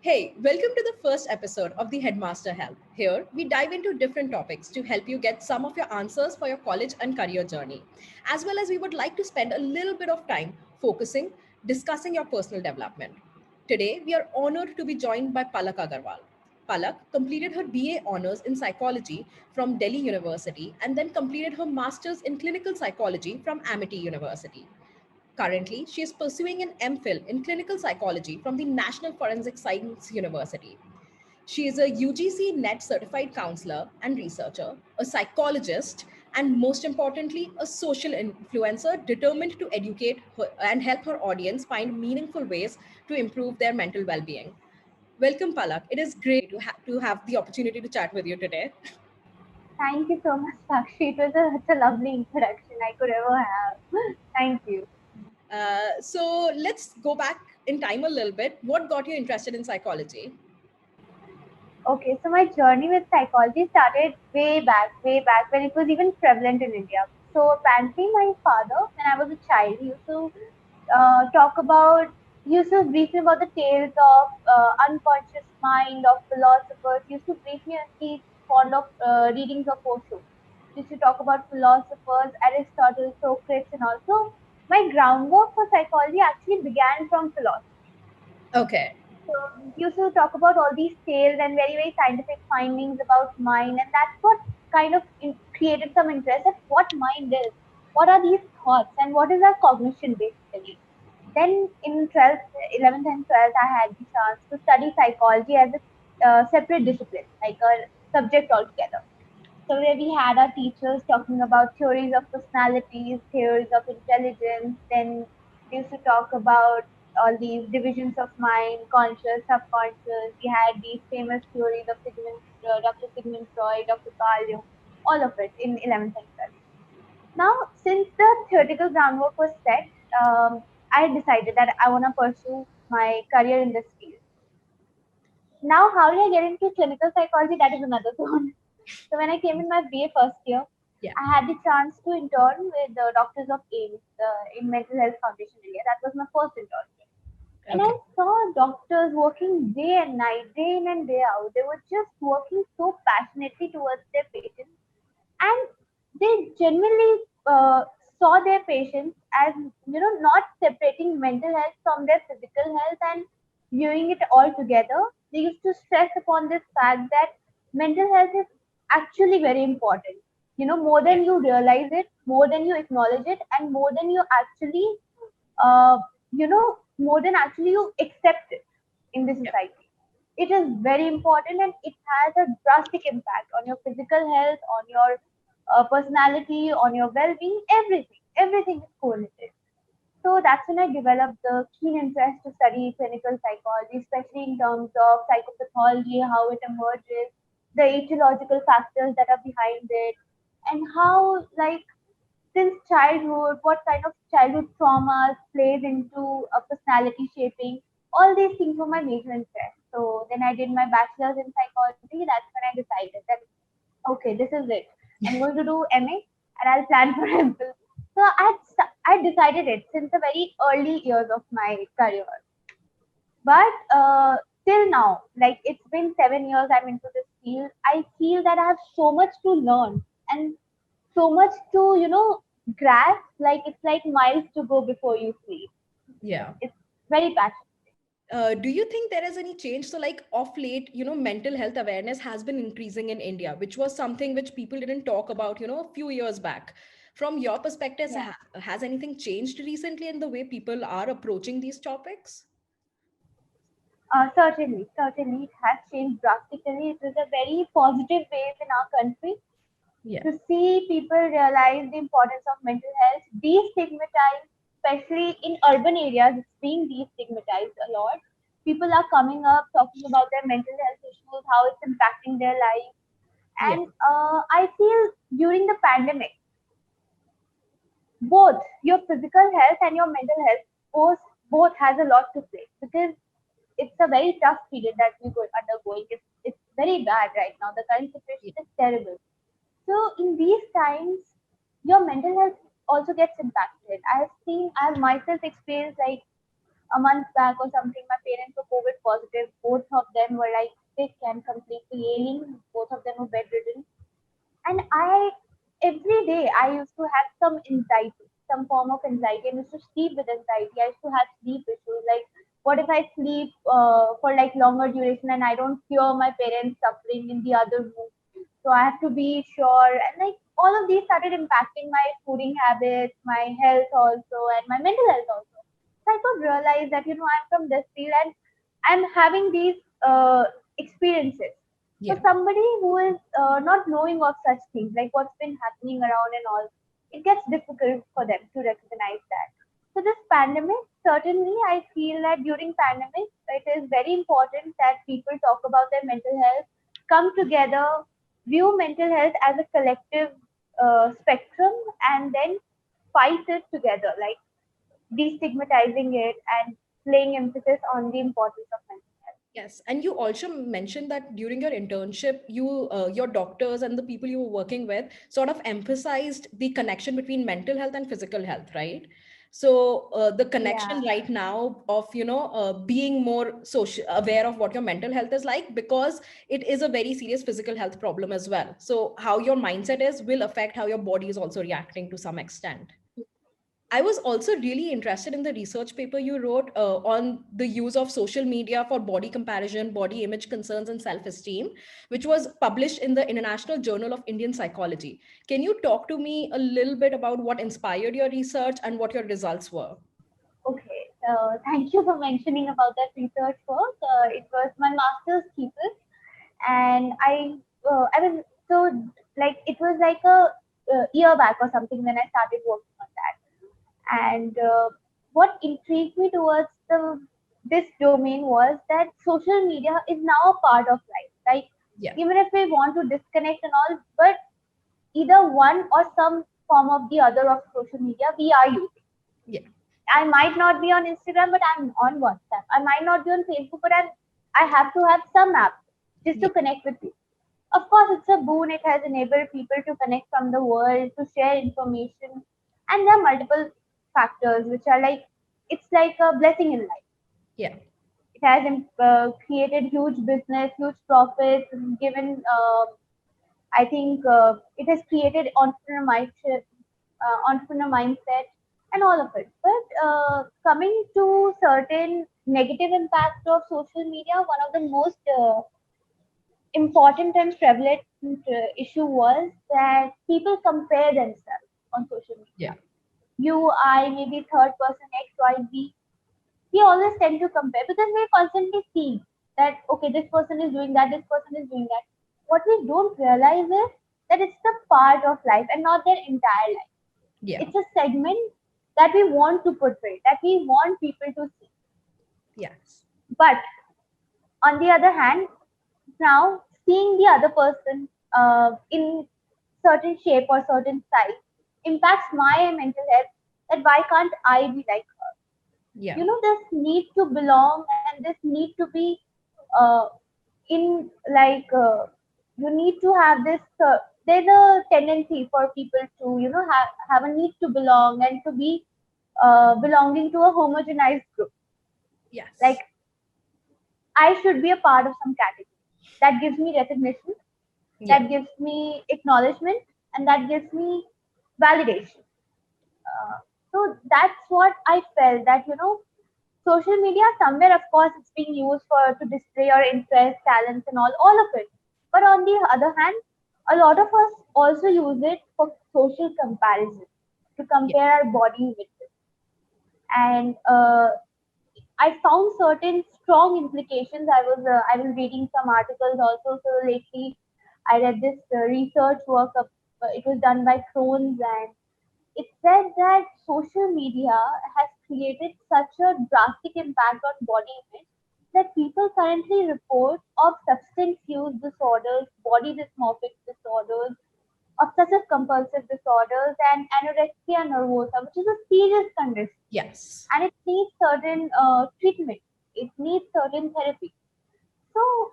Hey, welcome to the first episode of the Headmaster Help. Here, we dive into different topics to help you get some of your answers for your college and career journey. As well as we would like to spend a little bit of time focusing, discussing your personal development. Today, we are honored to be joined by Palak Agarwal. Palak completed her BA honors in psychology from Delhi University and then completed her master's in clinical psychology from Amity University. Currently, she is pursuing an MPhil in clinical psychology from the National Forensic Science University. She is a UGC NET certified counselor and researcher, a psychologist, and most importantly, a social influencer determined to educate her and help her audience find meaningful ways to improve their mental well being. Welcome, Palak. It is great to have the opportunity to chat with you today. Thank you so much, Sakshi. It was such a lovely introduction I could ever have. Thank you. So let's go back in time a little bit. What got you interested in psychology? Okay, so my journey with psychology started way back when it was even prevalent in India. So apparently, my father, when I was a child, used to talk about, used to brief me about the tales of unconscious mind of philosophers. Used to brief me, he's fond of readings of Osho. Used to talk about philosophers, Aristotle, Socrates, and also my groundwork for psychology actually began from philosophy. Okay. So we used to talk about all these tales and very, very scientific findings about mind, and that's what kind of created some interest at what mind is, what are these thoughts, and what is our cognition basically. Then in 12th, 11th, and 12th, I had the chance to study psychology as a separate discipline, like a subject altogether. So where we had our teachers talking about theories of personalities, theories of intelligence, then we used to talk about all these divisions of mind, conscious, subconscious. We had these famous theories of Dr. Sigmund Freud, Dr. Carl Jung, all of it in 11th and 12th. Now, since the theoretical groundwork was set, I decided that I want to pursue my career in this field. Now, how did I get into clinical psychology? That is another zone. So when I came in my BA first year, Yeah. I had the chance to intern with the doctors of AIMS in Mental Health Foundation India. That was my first internship. And Okay. I saw doctors working day and night, day in and day out. They were just working so passionately towards their patients, and they genuinely saw their patients as, not separating mental health from their physical health and viewing it all together. They used to stress upon this fact that mental health is actually very important, more Yeah. than you realize it, more than you acknowledge it, and more than you actually uh, more than actually you accept it in the Yeah. society. It is very important, and it has a drastic impact on your physical health, on your personality, on your well-being, everything. Everything is correlated. So that's when I developed the keen interest to study clinical psychology, especially in terms of psychopathology, how it emerges, the etiological factors that are behind it, and how, like, since childhood, what kind of childhood traumas plays into a personality shaping. All these things were my major interest. So then I did my bachelor's in psychology. That's when I decided that okay, this is it. I'm going to do MA and I'll plan for MPhil. So I decided it since the very early years of my career. But till now, like it's been 7 years I'm into this field, I feel that I have so much to learn and so much to, grasp. Like it's like miles to go before you sleep. Yeah. It's very passionate. Do you think there is any change? So, like of late, mental health awareness has been increasing in India, which was something which people didn't talk about, a few years back. From your perspective, Yeah. has anything changed recently in the way people are approaching these topics? Certainly, it has changed drastically. It is a very positive wave in our country Yeah. to see people realize the importance of mental health, destigmatized, especially in urban areas. It's being destigmatized a lot. People are coming up talking about their mental health issues, how it's impacting their life. Yeah. And I feel during the pandemic, both your physical health and your mental health both has a lot to play, because it's a very tough period that we're undergoing. It's very bad right now. The current situation Yeah. is terrible. So in these times, your mental health also gets impacted. I have myself experienced, like, a month back or something, my parents were COVID positive. Both of them were like sick and completely ailing. Both of them were bedridden. And every day, I used to have some anxiety, some form of anxiety. I used to sleep with anxiety. I used to have sleep issues. Like, what if I sleep for like longer duration and I don't hear my parents suffering in the other room? So I have to be sure. And like all of these started impacting my fooding habits, my health also, and my mental health also. So I could realize that, I'm from this field and I'm having these experiences. So Yeah. somebody who is not knowing of such things, like what's been happening around and all, it gets difficult for them to recognize that. So this pandemic, certainly I feel that during pandemic, it is very important that people talk about their mental health, come together, view mental health as a collective spectrum, and then fight it together, like destigmatizing it and laying emphasis on the importance of mental health. Yes, and you also mentioned that during your internship, your doctors and the people you were working with sort of emphasized the connection between mental health and physical health, right? So the connection Yeah. right now of being more social aware of what your mental health is like, because it is a very serious physical health problem as well. So how your mindset is will affect how your body is also reacting to some extent. I was also really interested in the research paper you wrote on the use of social media for body comparison, body image concerns, and self esteem, which was published in the International Journal of Indian Psychology. Can you talk to me a little bit about what inspired your research and what your results were? Okay, so thank you for mentioning about that research work. It was my master's thesis, and I was so like it was like a year back or something when I started working on that. And what intrigued me towards the this domain was that social media is now a part of life. Like Yeah, even if we want to disconnect and all, but either one or some form of the other of social media we are using. yeah, I might not be on Instagram, but I'm on WhatsApp. I might not be on Facebook, but I have to have some app just to yeah, connect with people. Of course, it's a boon. It has enabled people to connect from the world, to share information, and there are multiple factors which are like it's like a blessing in life. yeah, It has created huge business, huge profits, given I think it has created entrepreneur mindset, and all of it. But coming to certain negative impact of social media, one of the most important and prevalent issue was that people compare themselves on social media. yeah, You, I, maybe third person X, Y, Z. We always tend to compare because we're constantly seeing that okay, this person is doing that, this person is doing that. What we don't realize is that it's the part of life and not their entire life. yeah, It's a segment that we want to portray, that we want people to see. yes, But on the other hand, now seeing the other person in certain shape or certain size impacts my mental health. That why can't I be like her? yeah, This need to belong and this need to be uh, in like you need to have this. There's a tendency for people to have a need to belong and to be belonging to a homogenized group. Like yes, I should be a part of some category that gives me recognition, yeah, that gives me acknowledgement, and that gives me validation. So that's what I felt that social media somewhere of course it's being used for to display your interests, talents, and all of it. But on the other hand, a lot of us also use it for social comparison to yeah, compare our body with it. And I found certain strong implications. I was reading some articles also. So lately, I read this research work. It was done by Crohn's, and it said that social media has created such a drastic impact on body image that people currently report of substance use disorders, body dysmorphic disorders, obsessive compulsive disorders, and anorexia nervosa, which is a serious condition yes, and it needs certain treatment. It needs certain therapy. So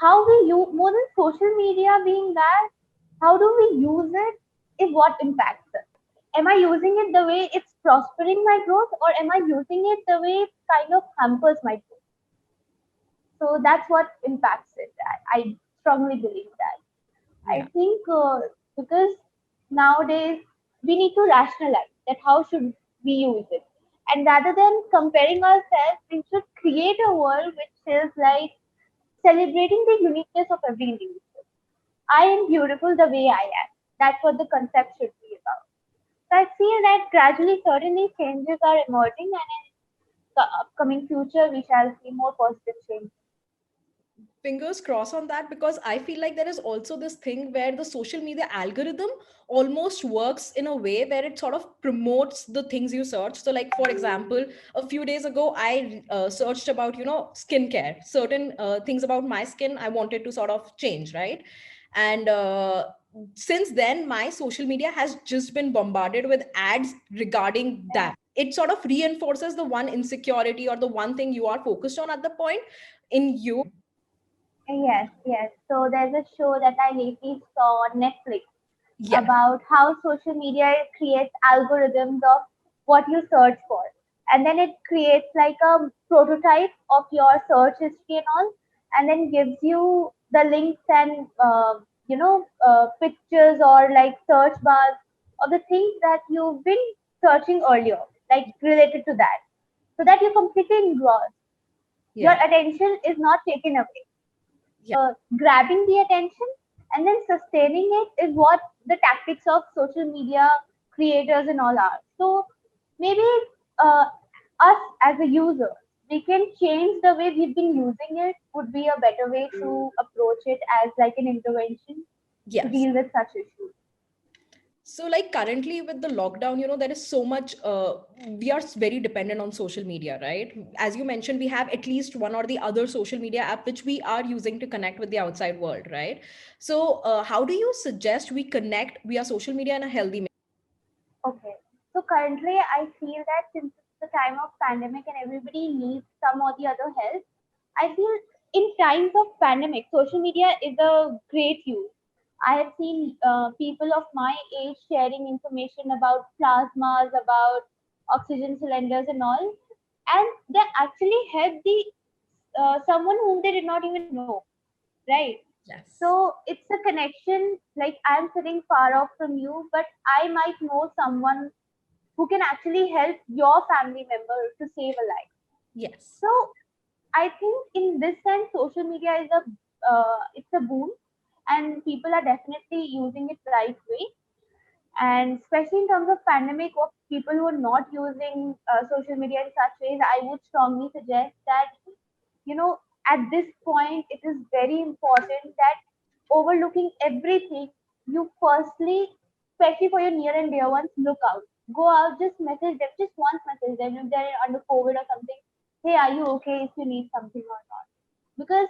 how we use more than social media being that, how do we use it is what impacts us. Am I using it the way it's prospering my growth, or am I using it the way it kind of hampers my growth? So that's what impacts it. I strongly believe that. I Yeah. think because nowadays we need to rationalize that how should we use it, and rather than comparing ourselves, we should create a world which is like celebrating the uniqueness of every individual. I am beautiful the way I am. That's what the concept should be about. So I feel that gradually certainly changes are emerging, and in the upcoming future we shall see more positive change. Fingers crossed on that, because I feel like there is also this thing where the social media algorithm almost works in a way where it sort of promotes the things you search. So like for example, a few days ago I searched about, skincare, certain things about my skin I wanted to sort of change, right? And since then my social media has just been bombarded with ads regarding that. It sort of reinforces the one insecurity or the one thing you are focused on at the point in you. Yes, yes. So there's a show that I lately saw on Netflix Yes. about how social media creates algorithms of what you search for, and then it creates like a prototype of your search history and all, and then gives you the links and pictures or like search bars of the things that you've been searching earlier, like related to that, so that you're completely engrossed. Your Yeah. attention is not taken away. Yeah. Grabbing the attention and then sustaining it is what the tactics of social media creators and all are. So maybe uh, us as a user, we can change the way we've been using it. Would be a better way to approach it as like an intervention to Yes. deal with such issues. So, like currently with the lockdown, there is so much, we are very dependent on social media, right? As you mentioned, we have at least one or the other social media app which we are using to connect with the outside world, right? So, how do you suggest we connect via social media in a healthy manner? Okay. So currently, I feel that since it's the time of pandemic and everybody needs some or the other help, I feel in times of pandemic, social media is a great use. I have seen people of my age sharing information about plasmas, about oxygen cylinders, and all, and they actually help the someone whom they did not even know, right? Yes. So it's a connection. Like I'm sitting far off from you, but I might know someone who can actually help your family member to save a life. Yes. So I think in this sense, social media is a it's a boon, and people are definitely using it right way. And especially in terms of pandemic, or people who are not using social media in such ways, I would strongly suggest that you know at this point it is very important that overlooking everything, you firstly, especially for your near and dear ones, look out. Go out, just message them, just once message them if they're under COVID or something. Hey, are you okay if you need something or not? Because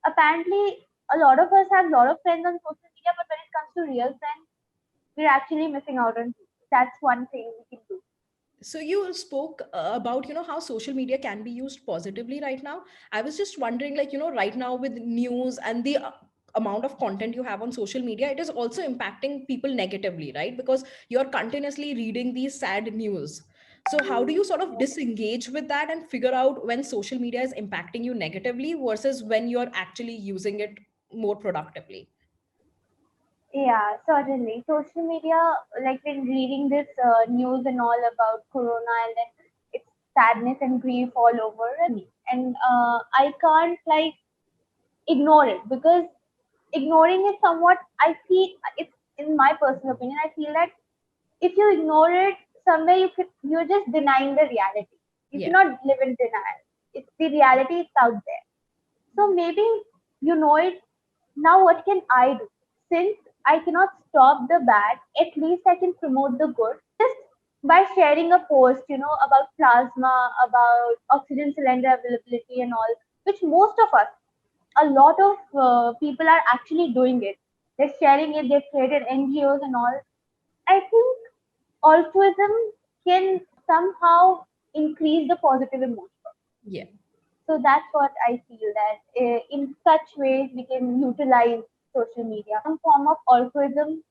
apparently a lot of us have a lot of friends on social media, but when it comes to real friends, we're actually missing out on people. That's one thing we can do. So you spoke about how social media can be used positively right now. I was just wondering, like, right now with news and the amount of content you have on social media, it is also impacting people negatively, right? Because you're continuously reading these sad news. So how do you sort of disengage with that and figure out when social media is impacting you negatively versus when you're actually using it more productively? Yeah, certainly. Social media, like when reading this news and all about Corona, and then it's sadness and grief all over, and I can't like ignore it, because ignoring is somewhat, I feel it's, in my personal opinion, I feel that if you ignore it, somewhere you're just denying the reality. You Yeah. cannot live in denial. It's the reality, it's out there. So maybe you know it. Now, what can I do? Since I cannot stop the bad, at least I can promote the good. Just by sharing a post, about plasma, about oxygen cylinder availability and all, which most of us, a lot of people are actually doing it. They're sharing it, they've created NGOs and all. I think altruism can somehow increase the positive emotion. Yeah. So that's what I feel, that in such ways we can utilize social media, some form of altruism,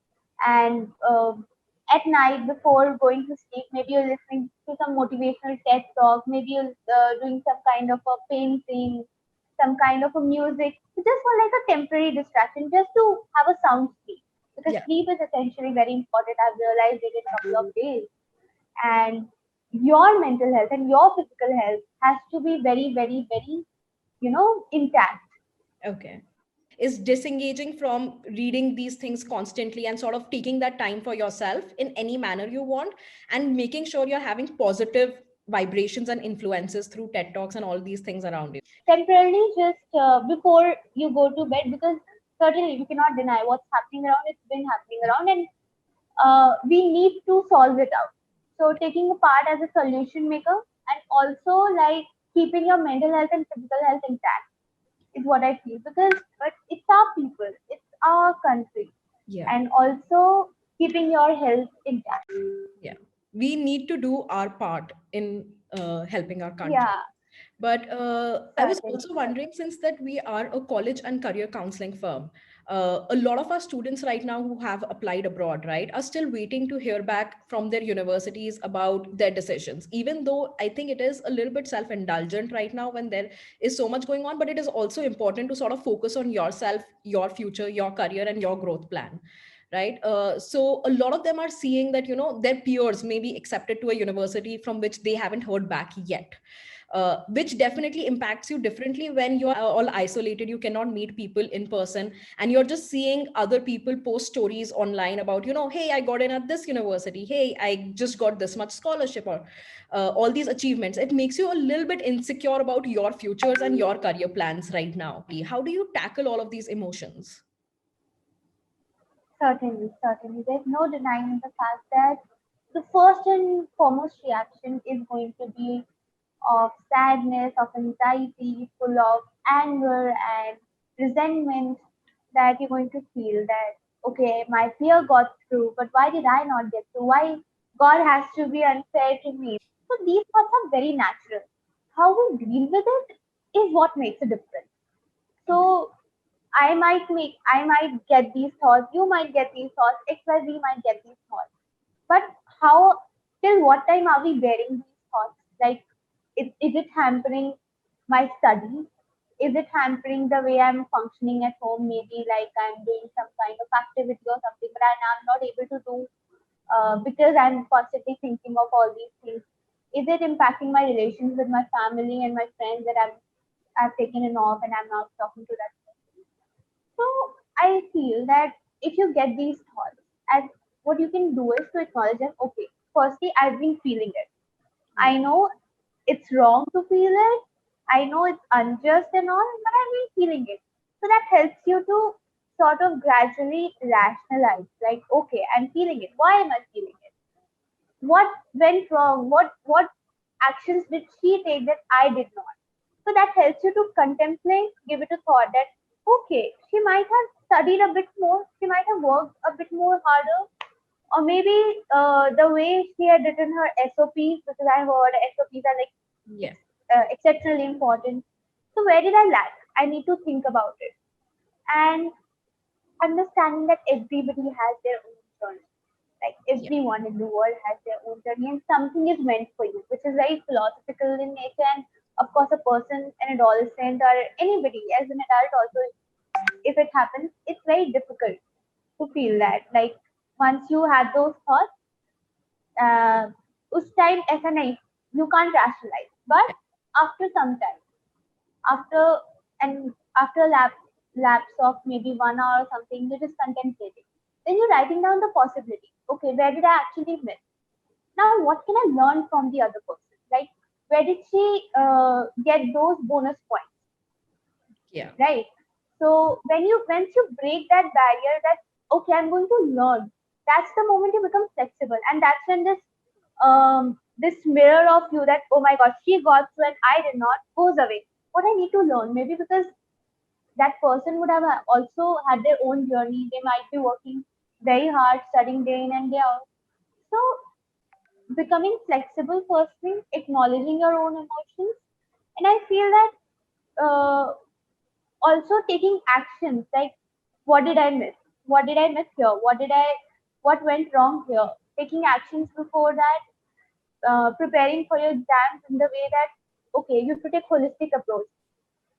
and at night before going to sleep, maybe you're listening to some motivational TED talk, maybe you're doing some kind of a painting, some kind of a music, just for like a temporary distraction, just to have a sound sleep. Because Yeah. sleep is essentially very important. I've realized it in a couple of days. And your mental health and your physical health has to be very, very, very, intact. Okay. Is disengaging from reading these things constantly and sort of taking that time for yourself in any manner you want, and making sure you're having positive vibrations and influences through TED Talks and all these things around you. Temporarily, just before you go to bed, because certainly we cannot deny what's happening around. It's been happening around, and we need to solve it out. So taking a part as a solution maker, and also like keeping your mental health and physical health intact is what I feel, because but it's our people, it's our country, Yeah. and also keeping your health intact. Yeah. We need to do our part in helping our country. Yeah, But I was certainly, also certainly. wondering, since that we are a college and career counseling firm, a lot of our students right now who have applied abroad, right, are still waiting to hear back from their universities about their decisions. Even though I think it is a little bit self-indulgent right now when there is so much going on, but it is also important to sort of focus on yourself, your future, your career, and your growth plan, right? So a lot of them are seeing that, their peers may be accepted to a university from which they haven't heard back yet, which definitely impacts you differently when you are all isolated. You cannot meet people in person, and you're just seeing other people post stories online about, hey, I got in at this university, hey, I just got this much scholarship, or all these achievements. It makes you a little bit insecure about your futures and your career plans right now. How do you tackle all of these emotions? Certainly, certainly. There's no denying the fact that the first and foremost reaction is going to be of sadness, of anxiety, full of anger and resentment, that you're going to feel that, okay, my fear got through, but why did I not get through? Why God has to be unfair to me? So these thoughts are very natural. How we deal with it is what makes a difference. Okay. So I might get these thoughts, you might get these thoughts, XYZ might get these thoughts. But how, till what time are we bearing these thoughts? Like, is it hampering my studies? Is it hampering the way I'm functioning at home? Maybe like I'm doing some kind of activity or something, but I'm not able to do because I'm constantly thinking of all these things. Is it impacting my relations with my family and my friends that I've taken it off and I'm not talking to that person? So I feel that if you get these thoughts, and what you can do is to acknowledge them. Okay, firstly, I've been feeling it. Yeah. I know it's wrong to feel it. I know it's unjust and all, but I've been feeling it. So that helps you to sort of gradually rationalize. Like, okay, I'm feeling it. Why am I feeling it? What went wrong? What actions did she take that I did not? So that helps you to contemplate, give it a thought that, okay, she might have studied a bit more, she might have worked a bit more harder, or maybe the way she had written her SOPs, because I heard SOPs are like Yeah. exceptionally important. So where did I lack? I need to think about it, and understanding that everybody has their own journey. Like Yeah. everyone in the world has their own journey, and something is meant for you, which is very philosophical in nature. And of course, a person, an adolescent, or anybody as an adult also, if it happens, it's very difficult to feel that. Like once you have those thoughts, उस time ऐसा नहीं, you can't rationalize. But after some time, after and after a lapse of maybe 1 hour or something, you're just contemplating. Then you're writing down the possibility. Okay, where did I actually miss? Now, what can I learn from the other person? Like, where did she get those bonus points? Yeah. Right? So once you break that barrier, that okay, I'm going to learn. That's the moment you become flexible, and that's when this mirror of you that, oh my god, she got through and I did not, goes away. What I need to learn, maybe because that person would have also had their own journey. They might be working very hard, studying day in and day out. So becoming flexible, firstly, acknowledging your own emotions, and I feel that uh, also taking actions like, what did I miss? What did I miss here? What went wrong here? taking actions before that, preparing for your exams in the way that, okay, you have to take holistic approach,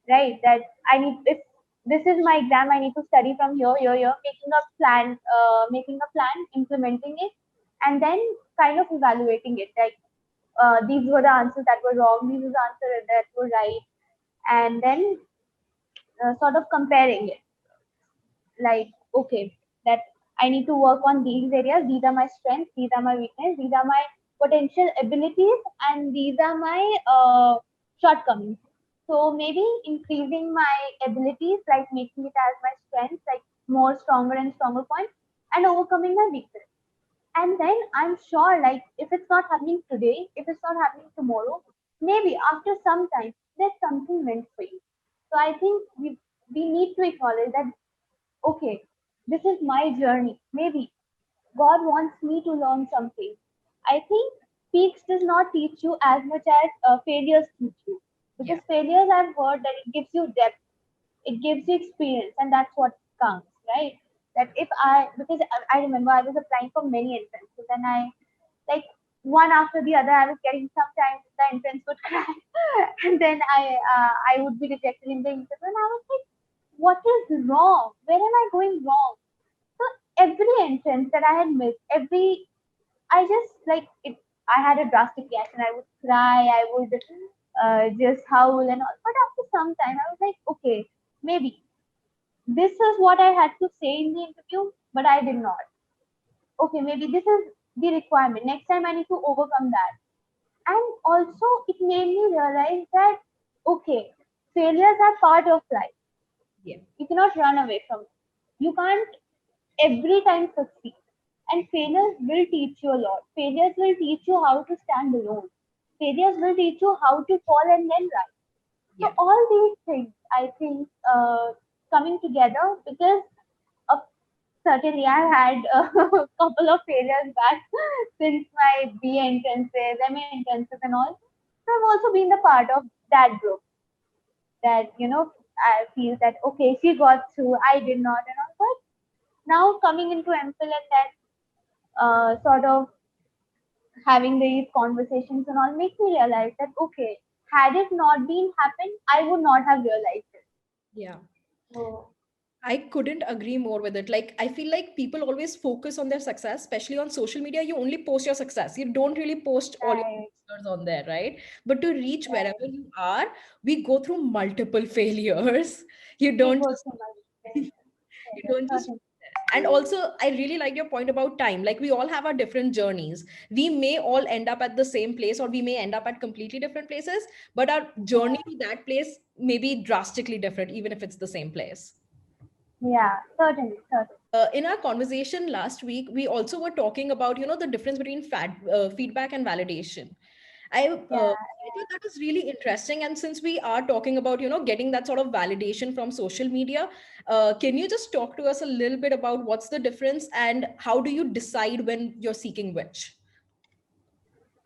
right? That I need, if this is my exam, I need to study from here, here, here, making a plan, implementing it, and then kind of evaluating it. Like, these were the answers that were wrong, these were the answers that were right, and then sort of comparing it. Like, okay, that I need to work on these areas. These are my strengths, these are my weaknesses, these are my potential abilities, and these are my shortcomings. So maybe increasing my abilities, like making it as my strengths, like more stronger and stronger points, and overcoming my weakness. And then I'm sure, like, if it's not happening today, if it's not happening tomorrow, maybe after some time, there's something meant for you. So I think we need to acknowledge that, okay, this is my journey. Maybe God wants me to learn something. I think peaks does not teach you as much as failures teach you. Because Yeah. failures, I've heard that it gives you depth, it gives you experience, and that's what counts, right? That if because I remember I was applying for many entrances, and I, like, one after the other, I was getting, sometimes the entrance would crack, and then I would be rejected in the interview, and I was like, what is wrong? Where am I going wrong? So every entrance that I had missed, I just, like it. I had a drastic reaction. I would cry. I would just howl and all. But after some time, I was like, okay, maybe this is what I had to say in the interview, but I did not. Okay, maybe this is the requirement. Next time, I need to overcome that. And also, it made me realize that, okay, failures are part of life. Yeah. You cannot run away from it. You can't every time succeed. And failures will teach you a lot. Failures will teach you how to stand alone. Failures will teach you how to fall and then rise. So Yeah. all these things, I think, coming together, because of, certainly I had a couple of failures back since my B entrances, MA entrances, and all. So I've also been the part of that group that, I feel that, okay, she got through, I did not, and all. But now coming into MPhil, and then sort of having these conversations and all, makes me realize that, okay, had it not been happened, I would not have realized it. Yeah. So I couldn't agree more with it. Like, I feel like people always focus on their success, especially on social media. You only post your success. You don't really post all your right, failures on there, right? But to reach wherever right. you are, we go through multiple failures. You We don't go just through my you failures, don't just certainly. and also I really like your point about time. Like, we all have our different journeys. We may all end up at the same place, or we may end up at completely different places, but our journey to that place may be drastically different, even if it's the same place. Yeah, certainly, certainly. In our conversation last week, we also were talking about, the difference between feedback and validation. Yeah, I thought that was really interesting. And since we are talking about, getting that sort of validation from social media, can you just talk to us a little bit about what's the difference and how do you decide when you're seeking which?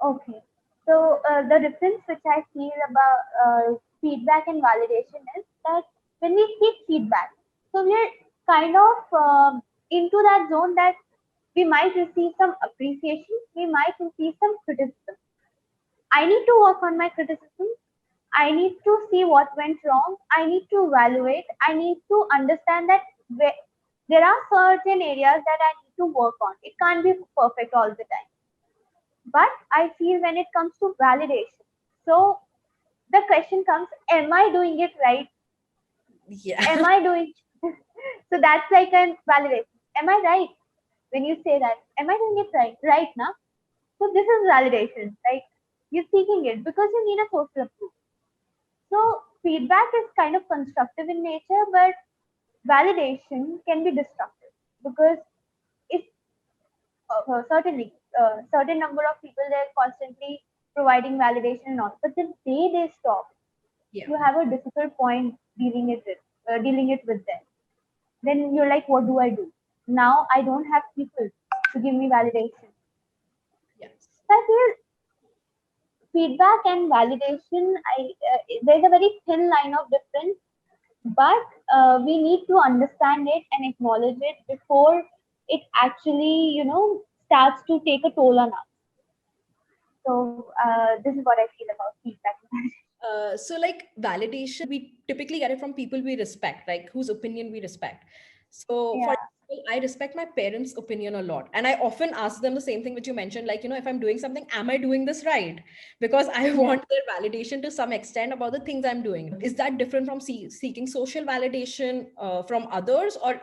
okay. So the difference which I feel about feedback and validation is that when we seek feedback, so we're kind of into that zone that we might receive some appreciation, we might receive some criticism. I need to work on my criticism. I need to see what went wrong. I need to evaluate. I need to understand that there are certain areas that I need to work on. It can't be perfect all the time. But I feel when it comes to validation, so the question comes, am I doing it right? Am Yeah. I doing so that's like a validation. Am I right? When you say that, am I doing it right? Right now? So this is validation. Like, you're seeking it because you need a social approval. So feedback is kind of constructive in nature, but validation can be destructive because if certainly certain number of people, they're constantly providing validation and all, but the day they stop, Yeah. you have a difficult point dealing it with them. Then you're like, what do I do? Now I don't have people to give me validation. Yes. So I feel feedback and validation, there's a very thin line of difference, but we need to understand it and acknowledge it before it actually, starts to take a toll on us. So this is what I feel about feedback. So like validation, we typically get it from people we respect, like whose opinion we respect. So for Yeah, example, I respect my parents' opinion a lot. And I often ask them the same thing which you mentioned, like, if I'm doing something, am I doing this right? Because I yeah. want their validation to some extent about the things I'm doing. Is that different from seeking social validation from others, or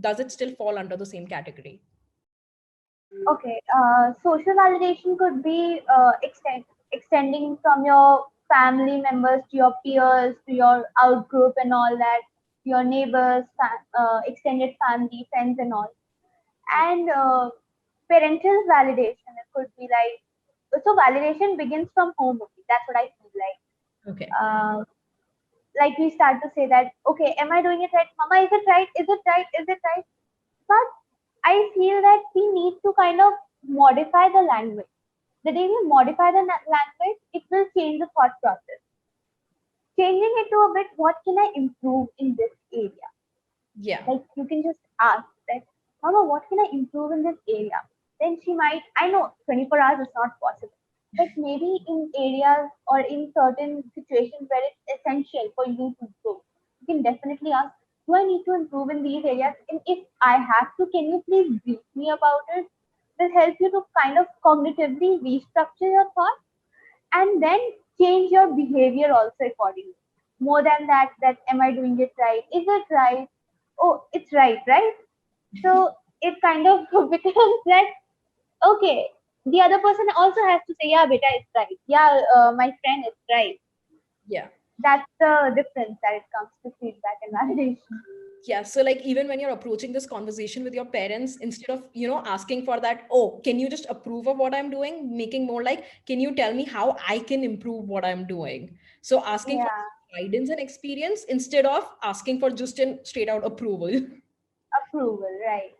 does it still fall under the same category? Okay, social validation could be extending from your family members to your peers, to your out group and all that, your neighbors, extended family, friends and all. And parental validation, it could be so validation begins from home only. That's what I feel like. Okay. Like we start to say that, okay, am I doing it right? Mama, is it right? Is it right? Is it right? But I feel that we need to kind of modify the language. The day we modify the language, it will change the thought process. Changing it to a bit, what can I improve in this area? Yeah. Like you can just ask that, Mama, what can I improve in this area? Then she might, I know 24 hours is not possible, but maybe in areas or in certain situations where it's essential for you to grow, you can definitely ask, do I need to improve in these areas? And if I have to, can you please brief me about it? This helps you to kind of cognitively restructure your thoughts and then change your behavior also accordingly. More than that, that am I doing it right? Is it right? Oh, it's right, right? So it kind of becomes that okay. The other person also has to say, yeah, beta, it's right. Yeah, my friend, it's right. Yeah. That's the difference that it comes to feedback and validation. Yeah, so like even when you're approaching this conversation with your parents, instead of asking for that, oh, can you just approve of what I'm doing, making more like, can you tell me how I can improve what I'm doing? So asking for Yeah, guidance and experience instead of asking for just an straight out approval. approval, right?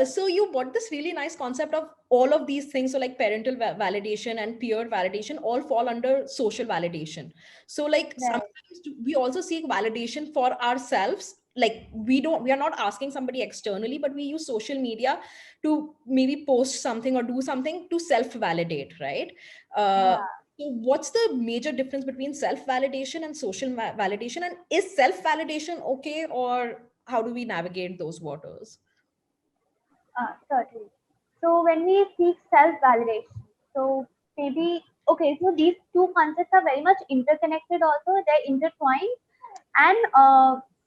So you brought this really nice concept of all of these things. So like parental validation and peer validation all fall under social validation. So like Right. sometimes we also seek validation for ourselves. Like we are not asking somebody externally, but we use social media to maybe post something or do something to self-validate, right? Uh, Yeah. so what's the major difference between self-validation and social validation? And is self-validation okay, or how do we navigate those waters? Certainly. So when we seek self-validation, so maybe okay, so these two concepts are very much interconnected. Also, they're intertwined, and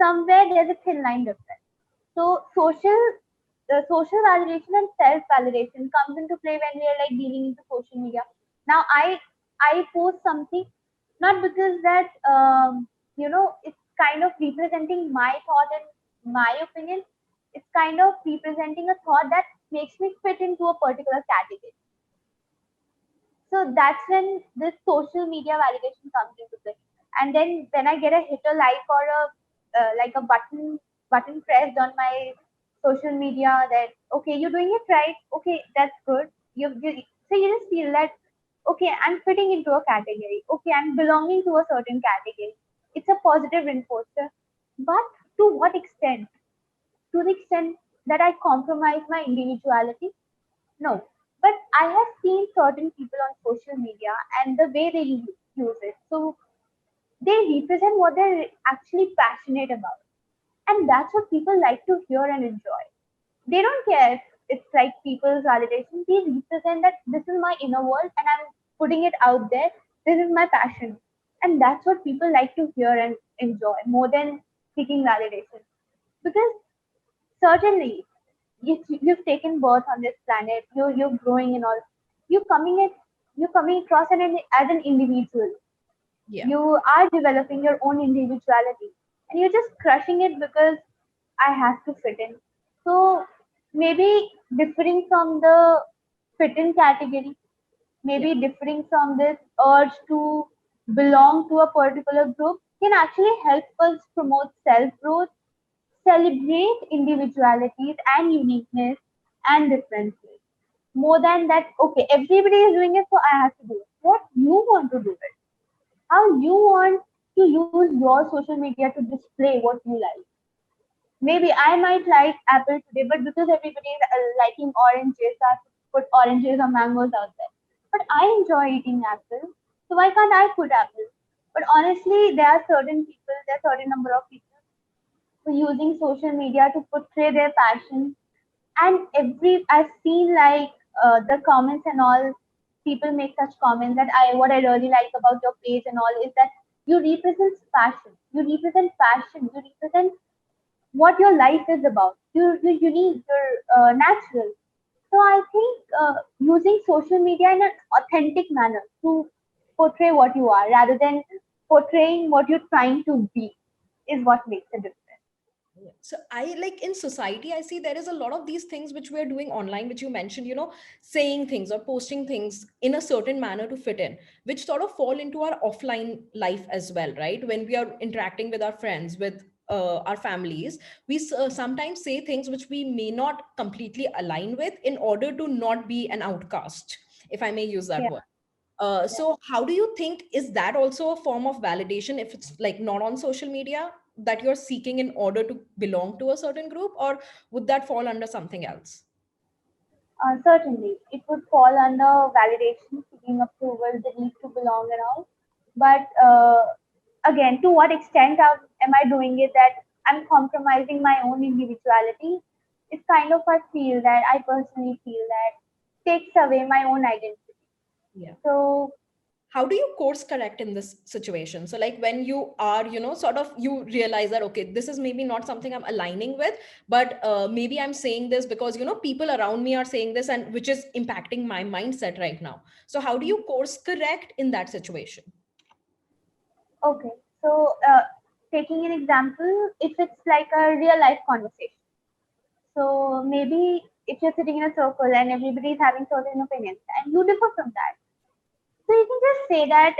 somewhere there's a thin line difference. So social validation and self-validation comes into play when we are like dealing into social media. Now, I post something not because that it's kind of representing my thought and my opinion. It's kind of representing a thought that makes me fit into a particular category. So that's when this social media validation comes into play. And then when I get a hit a like or a like a button pressed on my social media that okay, you're doing it right. Okay, that's good. So you just feel that okay, I'm fitting into a category. Okay, I'm belonging to a certain category. It's a positive reinforcer. But to what extent? To the extent that I compromise my individuality? No. But I have seen certain people on social media and the way they use it. So they represent what they're actually passionate about. And that's what people like to hear and enjoy. They don't care if it's like people's validation. They represent that this is my inner world and I'm putting it out there. This is my passion. And that's what people like to hear and enjoy more than seeking validation. Because certainly you've taken birth on this planet, you're growing and all. You're coming across as an individual. Yeah. You are developing your own individuality and you're just crushing it because I have to fit in. So maybe differing from the fit in category, Yeah. maybe differing from this urge to belong to a particular group can actually help us promote self growth, celebrate individualities and uniqueness and differences. More than that, okay, everybody is doing it, so I have to do it. What you want to do it? How you want to use your social media to display what you like? Maybe I might like apple today, but because everybody is liking oranges, I have to put oranges or mangoes out there. But I enjoy eating apple, so why can't I put apple? But honestly, there are certain people, there are certain number of people who are using social media to portray their passion, and every I've seen like the comments and all, people make such comments that I what I really like about your page and all is that you represent passion. You represent passion. You represent what your life is about. You're unique. You're natural. So I think using social media in an authentic manner to portray what you are rather than portraying what you're trying to be is what makes a difference. Yeah. So I like in society, I see there is a lot of these things which we're doing online, which you mentioned, saying things or posting things in a certain manner to fit in, which sort of fall into our offline life as well, right? When we are interacting with our friends, with our families, we sometimes say things which we may not completely align with in order to not be an outcast, if I may use that Yeah. word. So how do you think, is that also a form of validation if it's like not on social media that you're seeking in order to belong to a certain group, or would that fall under something else? Certainly, it would fall under validation, seeking approval, the need to belong and all. But again, to what extent am I doing it that I'm compromising my own individuality? It's kind of I feel that I personally feel that takes away my own identity. Yeah. So How do you course correct in this situation? So like when you are, sort of you realize that, okay, this is maybe not something I'm aligning with, but maybe I'm saying this because, people around me are saying this, and which is impacting my mindset right now. So how do you course correct in that situation? okay, so taking an example, if it's like a real life conversation. So maybe if you're sitting in a circle and everybody is having certain opinions and you differ from that, so you can just say that,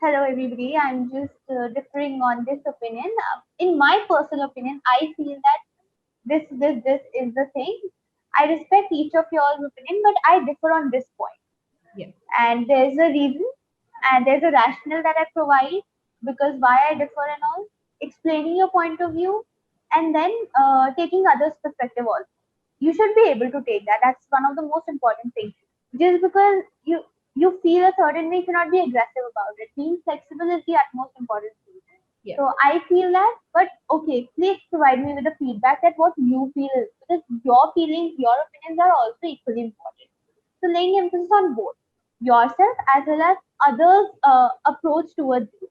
hello everybody, I'm just differing on this opinion. In my personal opinion, I feel that this is the thing. I respect each of y'all's opinion, but I differ on this point. Yeah. And there's a reason and there's a rationale that I provide because why I differ and all, explaining your point of view, and then taking others' perspective also. You should be able to take that. That's one of the most important things. Just because you feel a certain way, you cannot be aggressive about it. Being flexible is the utmost important thing. Yeah. So I feel that, but okay, please provide me with the feedback that what you feel is because your feelings, your opinions are also equally important. So laying emphasis on both yourself as well as others' approach towards you,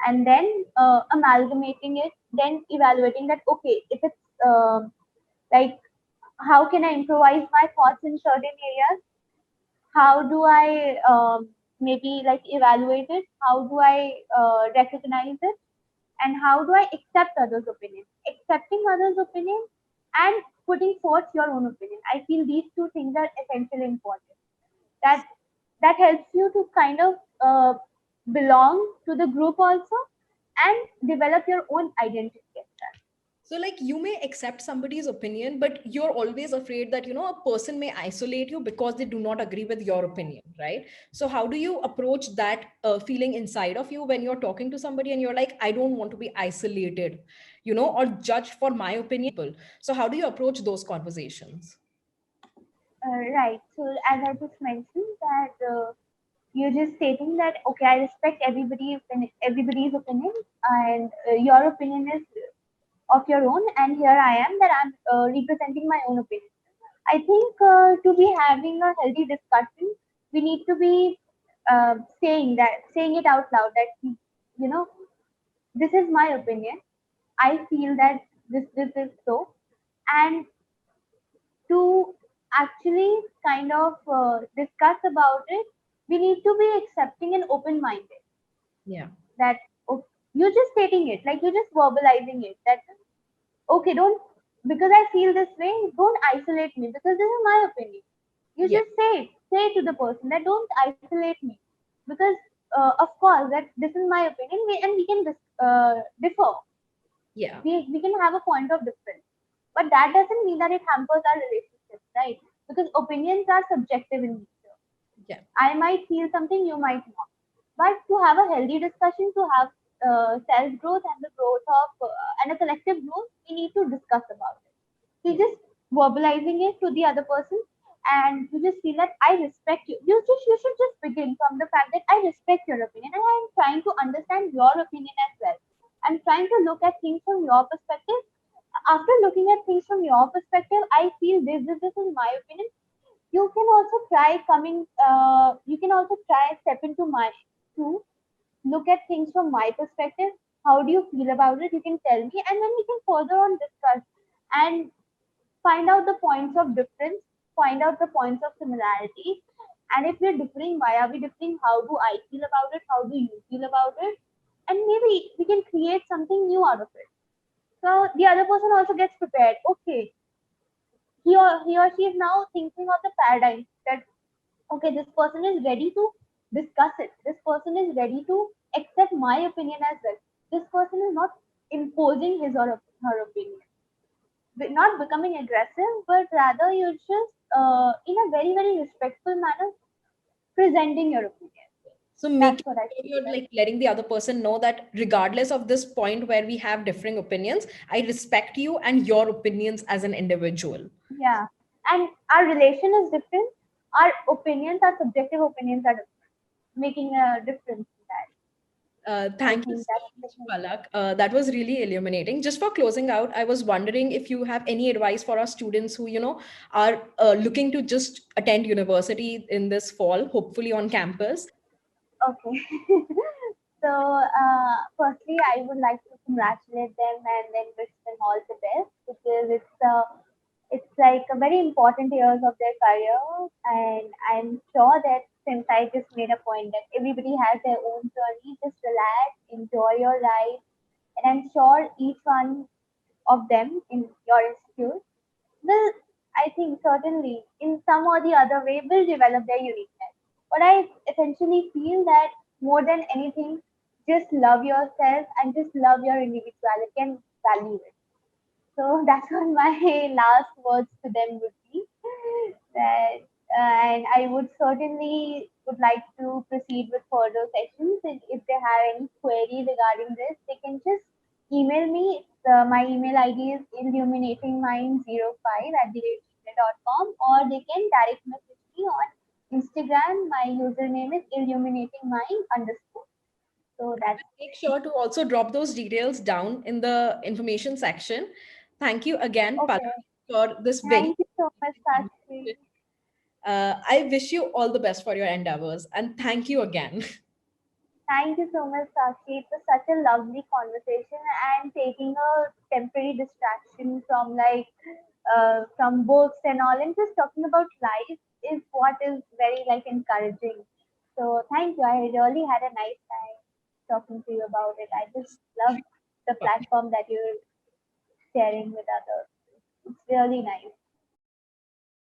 and then amalgamating it, then evaluating that okay, if it's like how can I improvise my thoughts in certain areas? How do I maybe like evaluate it? How do I recognize it? And how do I accept others' opinion? Accepting others' opinion and putting forth your own opinion. I feel these two things are essentially important. That that helps you to kind of belong to the group also and develop your own identity as well. So, like, you may accept somebody's opinion, but you're always afraid that, a person may isolate you because they do not agree with your opinion, right? So, how do you approach that feeling inside of you when you're talking to somebody and you're like, I don't want to be isolated, or judged for my opinion? So, how do you approach those conversations? Right. So as I just mentioned that you're just stating that okay, I respect everybody's opinion, and your opinion is of your own, and here I am that I'm representing my own opinion. I think to be having a healthy discussion, we need to be saying it out loud that this is my opinion. I feel that this is so, and to actually kind of discuss about it, we need to be accepting and open minded. Yeah. That oh, you're just stating it, like you're just verbalizing it. That okay, don't because I feel this way, don't isolate me because this is my opinion. You Yeah. just say it to the person that don't isolate me because of course that this is my opinion and we can differ. Yeah. We can have a point of difference, but that doesn't mean that it hampers our relationships, right? Because opinions are subjective in nature. Yeah. I might feel something, you might not. But to have a healthy discussion, to have self growth and the growth of and a collective growth, we need to discuss about it. So you're just verbalizing it to the other person, and you just feel that I respect you. You should just begin from the fact that I respect your opinion and I'm trying to understand your opinion as well. I'm trying to look at things from your perspective. After looking at things from your perspective, I feel this is my opinion. You can also try coming. You can also try step into my shoe, look at things from my perspective. How do you feel about it? You can tell me, and then we can further on discuss and find out the points of difference, find out the points of similarity. And if we're differing, why are we differing? How do I feel about it? How do you feel about it? And maybe we can create something new out of it. So the other person also gets prepared. Okay, he or she is now thinking of the paradigm that okay, this person is ready to discuss it. This person is ready to accept my opinion as well. This person is not imposing his or her opinion, not becoming aggressive, but rather you're just in a very very respectful manner presenting your opinion. So That's making what I sure feel you're like. like letting the other person know that regardless of this point where we have differing opinions, I respect you and your opinions as an individual. Yeah, and our relation is different. Our opinions, our subjective opinions are different, making a difference in that. I Thank you think so that's the much, thing. Palak. That was really illuminating. Just for closing out, I was wondering if you have any advice for our students who, are looking to just attend university in this fall, hopefully on campus. Okay. So, firstly, I would like to congratulate them and then wish them all the best because it's like a very important years of their career, and I'm sure that since I just made a point that everybody has their own journey, just relax, enjoy your life, and I'm sure each one of them in your institute will, I think, certainly in some or the other way will develop their uniqueness. But I essentially feel that more than anything, just love yourself and just love your individuality and value it. So that's what my last words to them would be. That, and I would certainly would like to proceed with further sessions. And if they have any query regarding this, they can just email me. My email ID is illuminatingmind05@gmail.com, or they can direct message me on Instagram. My username is illuminatingmind underscore. So that's Make sure to also drop those details down in the information section. Thank you again, Palak, okay. for this very Thank you so much, conversation. Sakshi. I wish you all the best for your endeavors and thank you again. Thank you so much, Sakshi. It was such a lovely conversation and taking a temporary distraction from from books and all and just talking about life is what is very like encouraging. So thank you. I really had a nice time talking to you about it. I just love the platform that you're sharing with others. It's really nice.